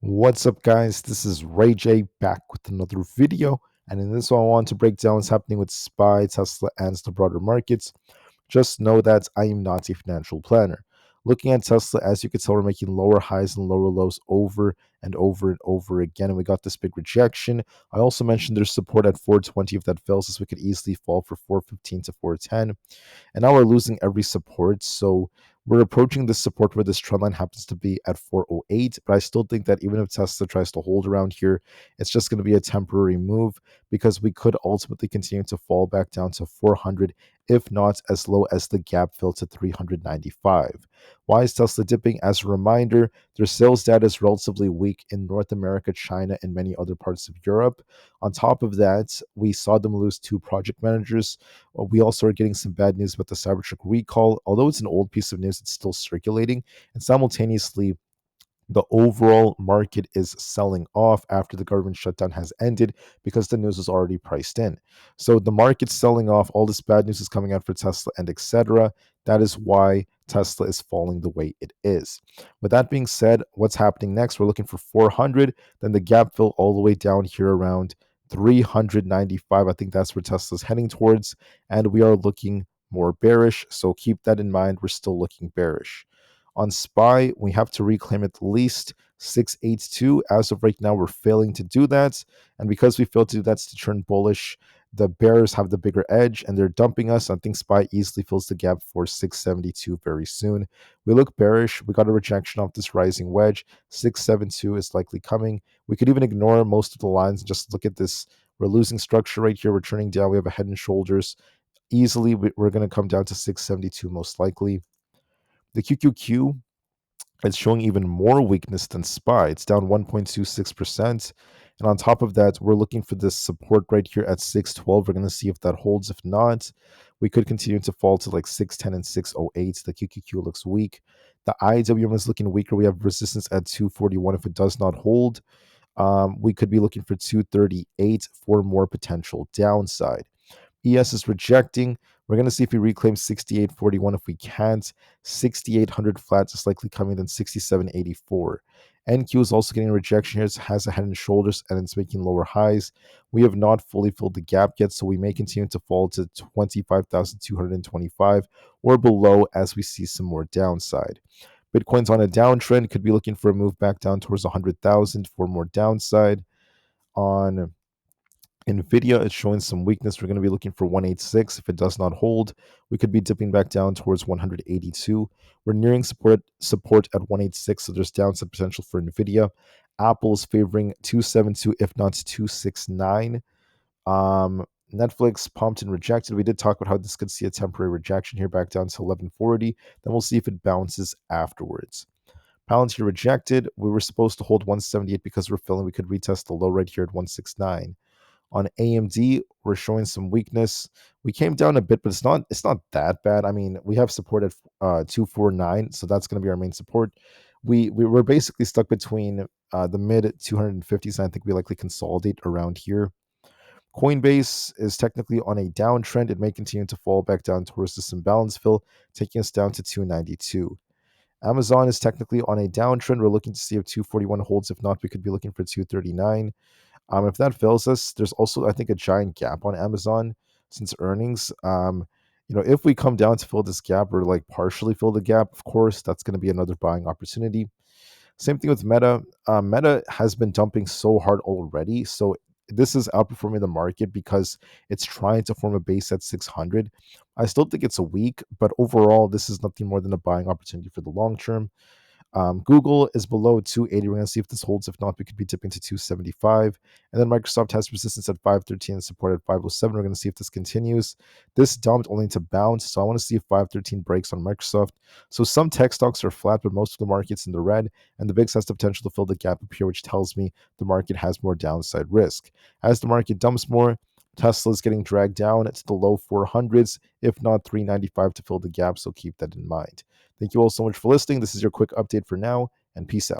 What's up, guys? This is Ray J back with another video. And in this one, I want to break down what's happening with SPY, Tesla, and the broader markets. Just know that I am not a financial planner. Looking at Tesla, as you can tell, we're making lower highs and lower lows over and over and over again. And we got this big rejection. I also mentioned there's support at 420. If that fails us, we could easily fall for 415 to 410. And now we're losing every support. So we're approaching this support where this trend line happens to be at 408. But I still think that even if Tesla tries to hold around here, it's just going to be a temporary move because we could ultimately continue to fall back down to 400, if not as low as the gap fill to 395. Why is Tesla dipping? As a reminder, their sales data is relatively weak in North America, China, and many other parts of Europe. On top of that, we saw them lose two project managers. We also are getting some bad news about the Cybertruck recall. Although it's an old piece of news, it's still circulating. And simultaneously, the overall market is selling off after the government shutdown has ended because the news is already priced in. So the market's selling off, all this bad news is coming out for Tesla and etc. That is why Tesla is falling the way it is. With that being said, what's happening next? We're looking for 400, then the gap fill all the way down here around 395. I think that's where Tesla's heading towards, and we are looking more bearish. So keep that in mind. We're still looking bearish. On SPY, we have to reclaim at least 682. As of right now, we're failing to do that. And because we failed to do that, to turn bullish, the bears have the bigger edge and they're dumping us. I think SPY easily fills the gap for 672 very soon. We look bearish. We got a rejection off this rising wedge. 672 is likely coming. We could even ignore most of the lines and just look at this. We're losing structure right here. We're turning down. We have a head and shoulders. Easily, we're going to come down to 672 most likely. The QQQ, it's showing even more weakness than SPY. It's down 1.26%. And on top of that, we're looking for this support right here at 612. We're going to see if that holds. If not, we could continue to fall to like 610 and 608. The QQQ looks weak. The IWM is looking weaker. We have resistance at 241. If it does not hold, we could be looking for 238 for more potential downside. ES is rejecting. We're going to see if we reclaim 68.41. If we can't, 6,800 flats is likely coming, then 67.84. NQ is also getting a rejection here. It has a head and shoulders, and it's making lower highs. We have not fully filled the gap yet, so we may continue to fall to 25,225 or below as we see some more downside. Bitcoin's on a downtrend, could be looking for a move back down towards 100,000 for more downside. On Nvda is showing some weakness. We're going to be looking for 186. If it does not hold, we could be dipping back down towards 182. We're nearing support at 186, so there's downside potential for Nvda. Aapl is favoring 272, if not 269. Netflix pumped and rejected. We did talk about how this could see a temporary rejection here back down to 1140. Then we'll see if it bounces afterwards. Palantir rejected. We were supposed to hold 178 because we're feeling we could retest the low right here at 169. On AMD, we're showing some weakness. We came down a bit, but it's not that bad. I mean, we have support at 249, so that's going to be our main support. We were basically stuck between the mid 250s, and I think we likely consolidate around here. Coinbase is technically on a downtrend. It may continue to fall back down towards this imbalance fill, taking us down to 292. Amazon is technically on a downtrend. We're looking to see if 241 holds. If not, we could be looking for 239. If that fails us, there's also, I think, a giant gap on Amazon since earnings. If we come down to fill this gap or like partially fill the gap, of course, that's going to be another buying opportunity. Same thing with Meta. Meta has been dumping so hard already. So this is outperforming the market because it's trying to form a base at 600. I still think it's a weak, but overall, this is nothing more than a buying opportunity for the long term. Google is below 280. We're going to see if this holds. If not, we could be dipping to 275. And then Microsoft has resistance at 513 and support at 507. We're going to see if this continues. This dumped only to bounce. So I want to see if 513 breaks on Microsoft. So some tech stocks are flat, but most of the market's in the red. And the VIX has the potential to fill the gap up here, which tells me the market has more downside risk. As the market dumps more, Tesla is getting dragged down to the low 400s, if not 395 to fill the gap. So keep that in mind. Thank you all so much for listening. This is your quick update for now, and peace out.